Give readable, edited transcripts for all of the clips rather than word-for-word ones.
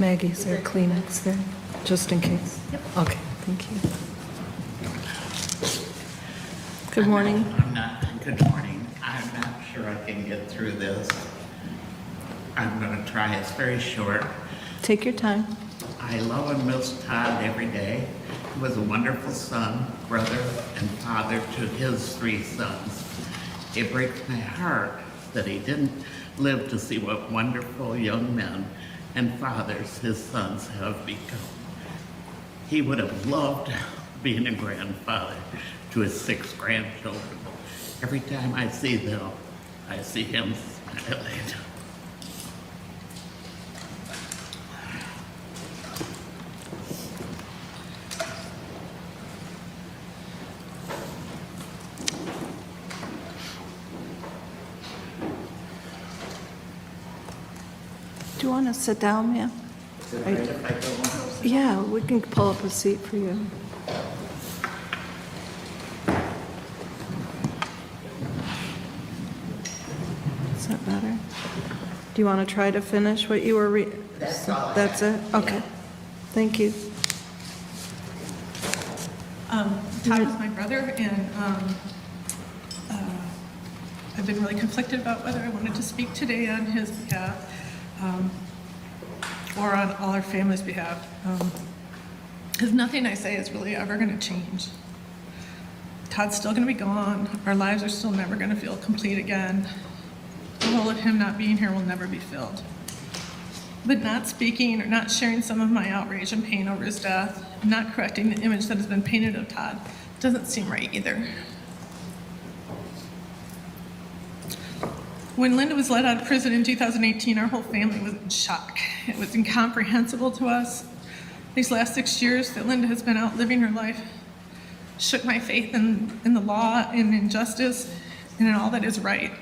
Maggie, is there a Kleenex there, just in case? Yep. Okay, thank you. Good morning. Good morning. I'm not sure I can get through this. I'm going to try. It's very short. Take your time. I love and miss Todd every day. He was a wonderful son, brother, and father to his 3 sons. It breaks my heart that he didn't live to see what wonderful young men and fathers his sons have become. He would have loved being a grandfather to his 6 grandchildren. Every time I see them, I see him smiling. Do you want to sit down, ma'am? Is it right if I go? Yeah, we can pull up a seat for you. Is that better? Do you want to try to finish what you were That's all I That's it? have. Okay. Yeah. Thank you. Todd is my brother, and I've been really conflicted about whether I wanted to speak today on his behalf or on all our family's behalf. Because nothing I say is really ever going to change. Todd's still going to be gone. Our lives are still never going to feel complete again. The hole of him not being here will never be filled. But not speaking or not sharing some of my outrage and pain over his death, not correcting the image that has been painted of Todd, doesn't seem right either. When Linda was let out of prison in 2018, our whole family was in shock. It was incomprehensible to us. These last 6 years that Linda has been out living her life shook my faith in the law and in justice and in all that is right.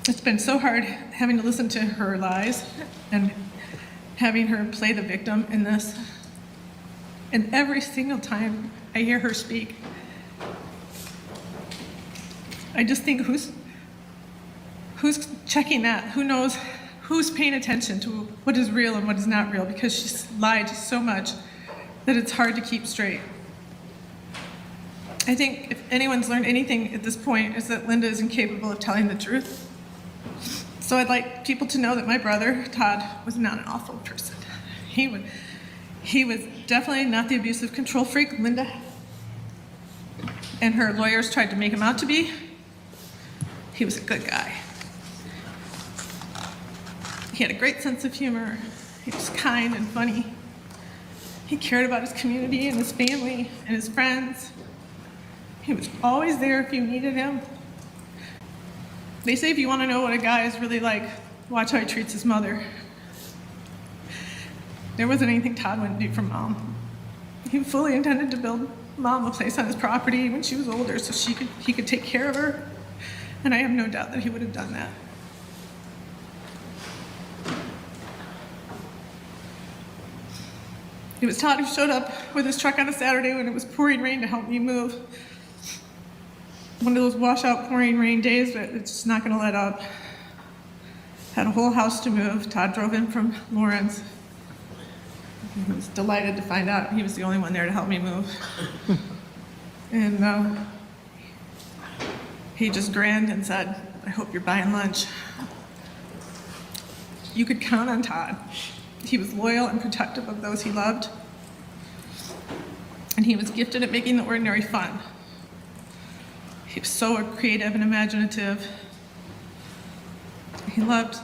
It's been so hard having to listen to her lies and having her play the victim in this. And every single time I hear her speak, I just think, who's checking that? Who knows? Who's paying attention to what is real and what is not real? Because she's lied so much that it's hard to keep straight. I think if anyone's learned anything at this point, is that Linda is incapable of telling the truth. So I'd like people to know that my brother, Todd, was not an awful person. He was definitely not the abusive control freak Linda and her lawyers tried to make him out to be. He was a good guy. He had a great sense of humor. He was kind and funny. He cared about his community and his family and his friends. He was always there if you needed him. They say if you want to know what a guy is really like, watch how he treats his mother. There wasn't anything Todd wouldn't do for Mom. He fully intended to build Mom a place on his property when she was older so he could take care of her. And I have no doubt that he would have done that. It was Todd who showed up with his truck on a Saturday when it was pouring rain to help me move. One of those washout pouring rain days that it's just not gonna let up. Had a whole house to move. Todd drove in from Lawrence. I was delighted to find out he was the only one there to help me move. And he just grinned and said, "I hope you're buying lunch." You could count on Todd. He was loyal and protective of those he loved. And he was gifted at making the ordinary fun. He was so creative and imaginative. He loved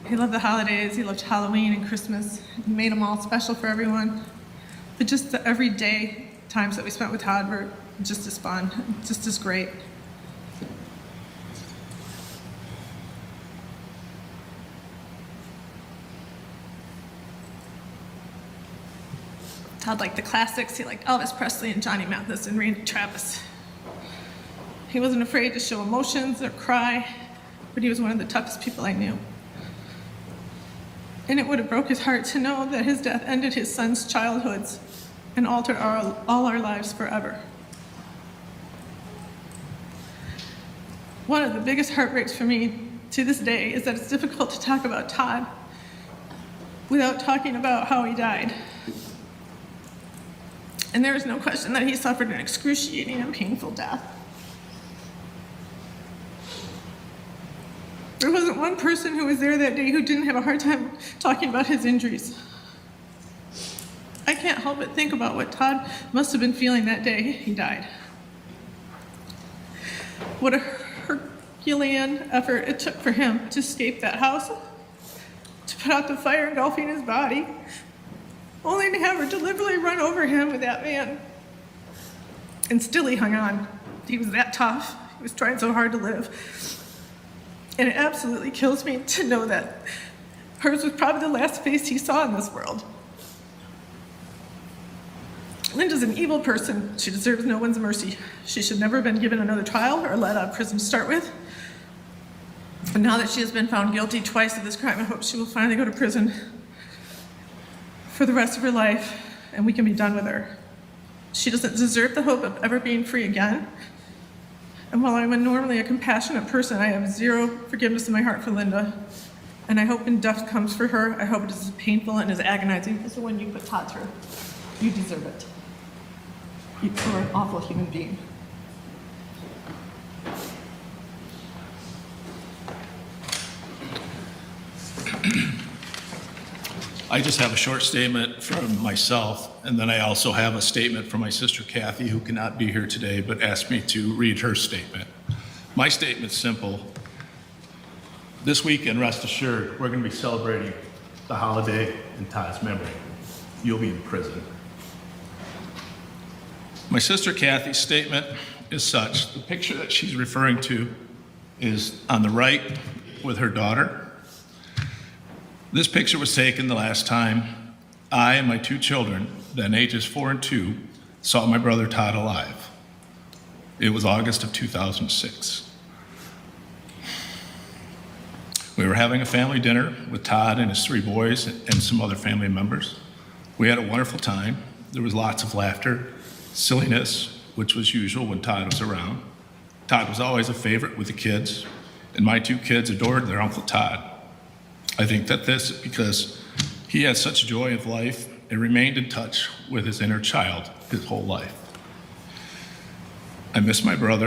the holidays. He loved Halloween and Christmas. He made them all special for everyone. But just the everyday times that we spent with Todd were just as fun, just as great. Todd liked the classics. He liked Elvis Presley and Johnny Mathis and Randy Travis. He wasn't afraid to show emotions or cry, but he was one of the toughest people I knew. And it would have broke his heart to know that his death ended his son's childhoods and altered all our lives forever. One of the biggest heartbreaks for me to this day is that it's difficult to talk about Todd without talking about how he died. And there is no question that he suffered an excruciating and painful death. There wasn't one person who was there that day who didn't have a hard time talking about his injuries. I can't help but think about what Todd must have been feeling that day he died. What a Herculean effort it took for him to escape that house, to put out the fire engulfing his body, only to have her deliberately run over him with that van. And still he hung on. He was that tough. He was trying so hard to live. And it absolutely kills me to know that hers was probably the last face he saw in this world. Linda's an evil person. She deserves no one's mercy. She should never have been given another trial or let out of prison to start with. And now that she has been found guilty twice of this crime, I hope she will finally go to prison for the rest of her life, and we can be done with her. She doesn't deserve the hope of ever being free again. And while I'm normally a compassionate person, I have zero forgiveness in my heart for Linda. And I hope when death comes for her, I hope it is as painful and as agonizing as the one you put Todd through. You deserve it. You are an awful human being. I just have a short statement from myself, and then I also have a statement from my sister Kathy, who cannot be here today, but asked me to read her statement. My statement's simple. This weekend, rest assured, we're going to be celebrating the holiday in Todd's memory. You'll be in prison. My sister Kathy's statement is such. The picture that she's referring to is on the right with her daughter. This picture was taken the last time I and my two children, then ages 4 and 2, saw my brother Todd alive. It was August of 2006. We were having a family dinner with Todd and his 3 boys and some other family members. We had a wonderful time. There was lots of laughter, silliness, which was usual when Todd was around. Todd was always a favorite with the kids, and my 2 kids adored their Uncle Todd. I think that this is because he had such joy of life and remained in touch with his inner child his whole life. I miss my brother.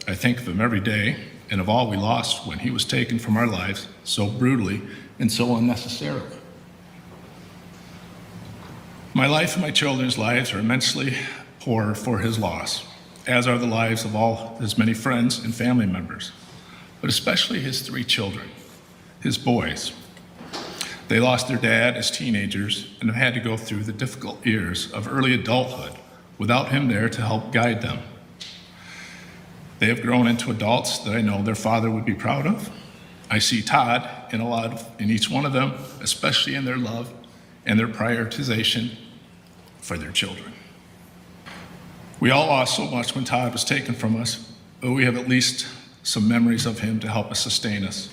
I think of him every day and of all we lost when he was taken from our lives so brutally and so unnecessarily. My life and my children's lives are immensely poor for his loss, as are the lives of all his many friends and family members, but especially his 3 children, his boys. They lost their dad as teenagers and have had to go through the difficult years of early adulthood without him there to help guide them. They have grown into adults that I know their father would be proud of. I see Todd in each one of them, especially in their love and their prioritization for their children. We all lost so much when Todd was taken from us, but we have at least some memories of him to help us sustain us.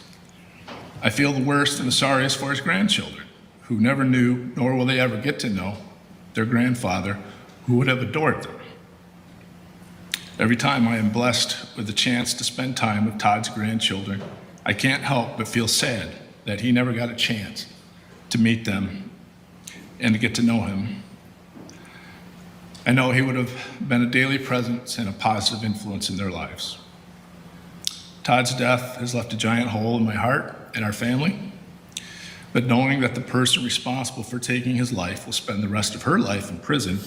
I feel the worst and the sorriest for his grandchildren, who never knew, nor will they ever get to know, their grandfather, who would have adored them. Every time I am blessed with the chance to spend time with Todd's grandchildren, I can't help but feel sad that he never got a chance to meet them and to get to know him. I know he would have been a daily presence and a positive influence in their lives. Todd's death has left a giant hole in my heart and our family, but knowing that the person responsible for taking his life will spend the rest of her life in prison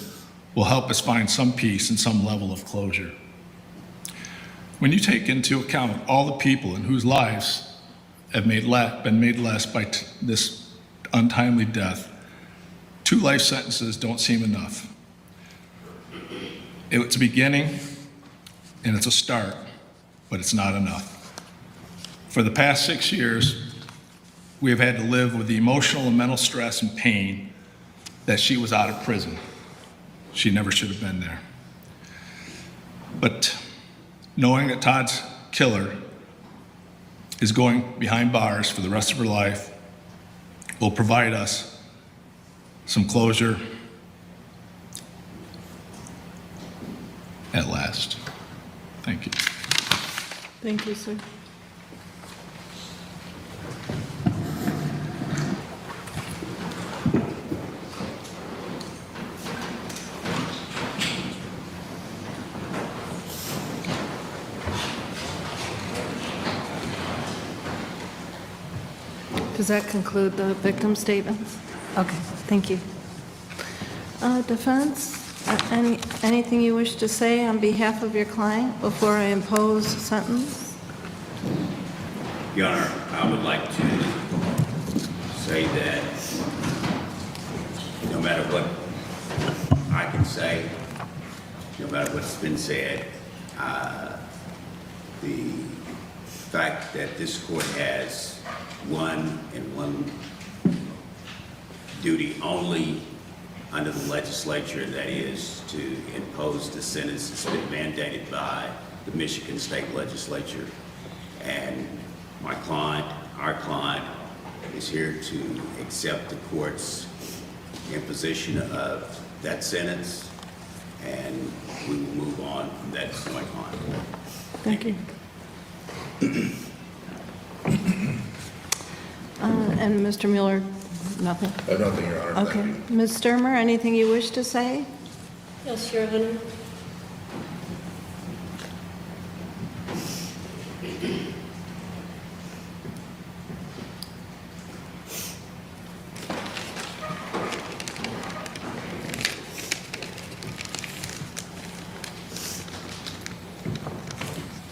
will help us find some peace and some level of closure. When you take into account all the people in whose lives have been made less by this untimely death, 2 life sentences don't seem enough. It's a beginning and it's a start, but it's not enough. For the past 6 years, we have had to live with the emotional and mental stress and pain that she was out of prison. She never should have been there. But knowing that Todd's killer is going behind bars for the rest of her life will provide us some closure at last. Thank you. Thank you, sir. Does that conclude the victim statements? Okay, thank you. Defense, anything you wish to say on behalf of your client before I impose sentence? Your Honor, I would like to say that no matter what I can say, no matter what's been said, the fact that this court has one duty only under the legislature, that is to impose the sentence that's been mandated by the Michigan State Legislature. And my client, our client, is here to accept the court's imposition of that sentence, and we will move on from that point on. Thank you. And Mr. Mueller, nothing? Nothing, Your Honor. Thank Okay. you. Ms. Stermer, anything you wish to say? Yes, Your Honor.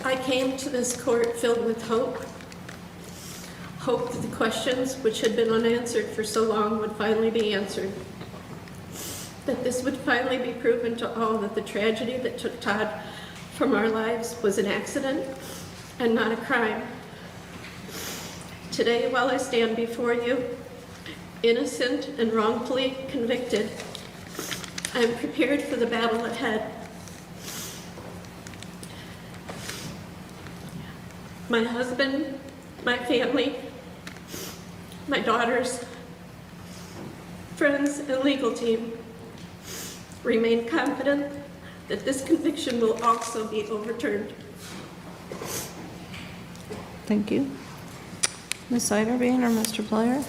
I came to this court filled with hope. Hope that the questions which had been unanswered for so long would finally be answered. That this would finally be proven to all that the tragedy that took Todd from our lives was an accident and not a crime. Today, while I stand before you, innocent and wrongfully convicted, I am prepared for the battle ahead. My husband, my family, my daughters, friends, and legal team remain confident that this conviction will also be overturned. Thank you. Ms. Seiderbean or Mr. Blair?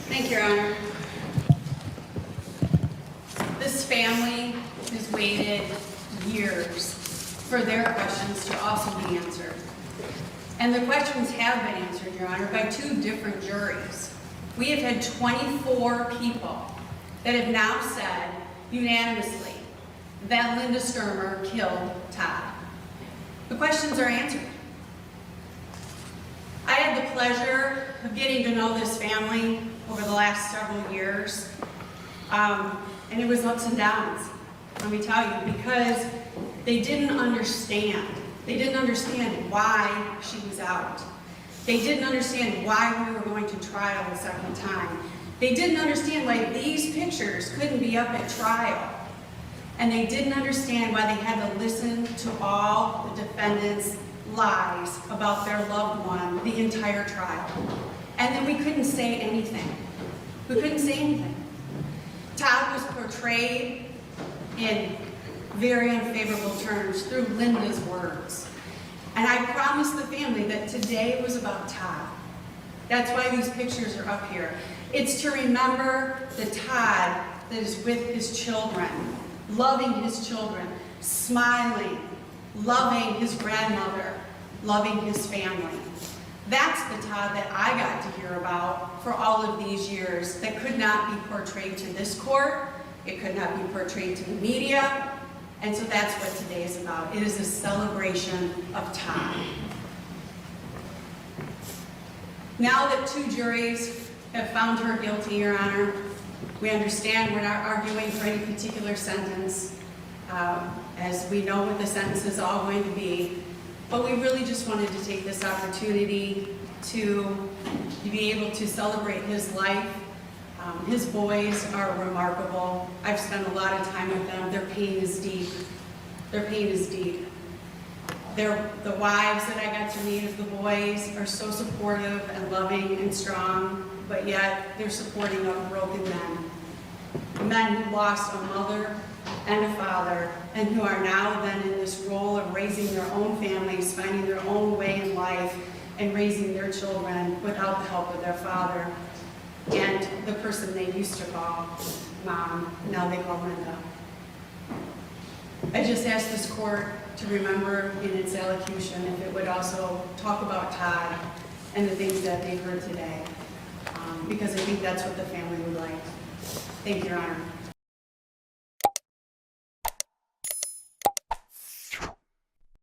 Thank you, Your Honor. This family has waited years for their questions to also be answered. And the questions have been answered, Your Honor, by 2 different juries. We have had 24 people that have now said unanimously that Linda Stermer killed Todd. The questions are answered. I had the pleasure of getting to know this family over the last several years, and it was ups and downs, let me tell you, because they didn't understand. They didn't understand why she was out. They didn't understand why we were going to trial the second time. They didn't understand why these pictures couldn't be up at trial. And they didn't understand why they had to listen to all the defendants' lies about their loved one the entire trial. And then we couldn't say anything. We couldn't say anything. Todd was portrayed in very unfavorable terms through Linda's words. And I promised the family that today was about Todd. That's why these pictures are up here. It's to remember the Todd that is with his children, loving his children, smiling, loving his grandmother, loving his family. That's the Todd that I got to hear about for all of these years that could not be portrayed to this court. It could not be portrayed to the media. And so that's what today is about. It is a celebration of Todd. Now that 2 juries have found her guilty, Your Honor, we understand we're not arguing for any particular sentence, as we know what the sentence is all going to be. But we really just wanted to take this opportunity to be able to celebrate his life. His boys are remarkable. I've spent a lot of time with them. Their pain is deep. Their pain is deep. The wives that I got to meet of the boys are so supportive and loving and strong, but yet they're supporting of broken men who lost a mother and a father, and who are now then in this role of raising their own families, finding their own way in life, and raising their children without the help of their father. And the person they used to call Mom, now they call Linda. I just asked this court to remember in its elocution if it would also talk about Todd and the things that they've heard today. because I think that's what the family would like. Thank you, Your Honor.